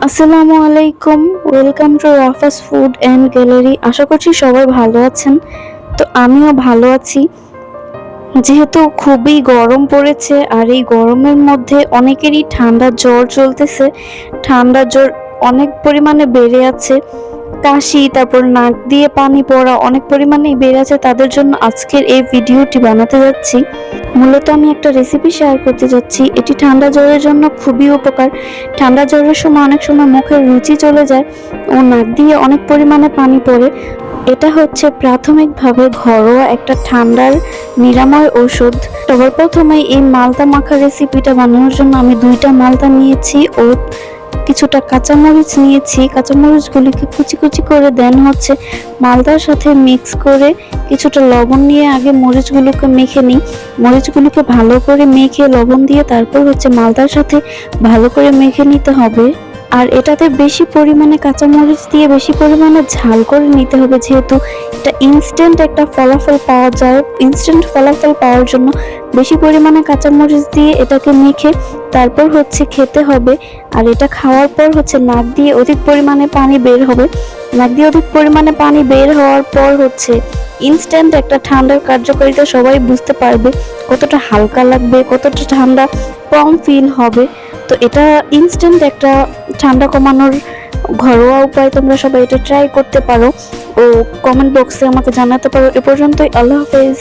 আসসালামু আলাইকুম। Welcome to Rafa's food and gallery. আশা করছি সবাই ভালো আছেন। তো আমিও ভালো আছি। যেহেতু খুবই গরম পড়েছে আর এই গরমের মধ্যে অনেকেরই ঠান্ডা জ্বর চলতেছে। ঠান্ডা জ্বর অনেক পরিমাণে বেড়ে আছে। কাশি, তারপর নাক দিয়ে পানি পড়া অনেক পরিমাণেই বেড়ে আছে। তাদের জন্য আজকের এই ভিডিওটি বানাতে যাচ্ছি। মূলত আমি একটা রেসিপি শেয়ার করতে যাচ্ছি। এটি ঠান্ডা জ্বরের জন্য খুবই উপকার। ঠান্ডা জ্বরের সময় অনেক সময় মুখের রুচি চলে যায় ও নাক দিয়ে অনেক পরিমাণে পানি পড়ে। এটা হচ্ছে প্রাথমিকভাবে ঘরোয়া একটা ঠান্ডার নিরাময় ঔষধ। সবার প্রথমে এই মালতা মাখা রেসিপিটা বানানোর জন্য আমি 2টা মালতা নিয়েছি ও কিছুটা কাঁচামরিচ নিয়েছি। কাঁচামরিচগুলিকে কুচি কুচি করে দেন হচ্ছে মালটার সাথে মিক্স করে কিছুটা লবণ নিয়ে আগে মরিচগুলোকে মেখে নিই। মরিচগুলোকে ভালো করে মেখে লবণ দিয়ে তারপর হচ্ছে মালটার সাথে ভালো করে মেখে নিতে হবে। আর এটাতে বেশি পরিমাণে কাঁচামরিচ দিয়ে বেশি পরিমাণে ঝাল করে নিতে হবে, যেহেতু এটা ইনস্ট্যান্ট একটা ফলাফল পাওয়া যায়। ইনস্ট্যান্ট ফলাফল পাওয়ার জন্য বেশি পরিমাণে কাঁচামরিচ দিয়ে এটাকে মেখে তারপর হচ্ছে খেতে হবে। আর এটা খাওয়ার পর হচ্ছে নাক দিয়ে অধিক পরিমাণে পানি বের হবে। নাক দিয়ে অধিক পরিমাণে পানি বের হওয়ার পর হচ্ছে ইনস্ট্যান্ট একটা ঠান্ডার কার্যকারিতা সবাই বুঝতে পারবে, কতটা হালকা লাগবে, কতটা ঠান্ডা কম ফিল হবে। তো এটা ইনস্ট্যান্ট একটা ঠান্ডা কমানোর ঘরোয়া উপায়। তোমরা সবাই এটা ট্রাই করতে পারো ও কমেন্ট বক্সে আমাকে জানাতে পারো। এ পর্যন্তই, আল্লাহ হাফেজ।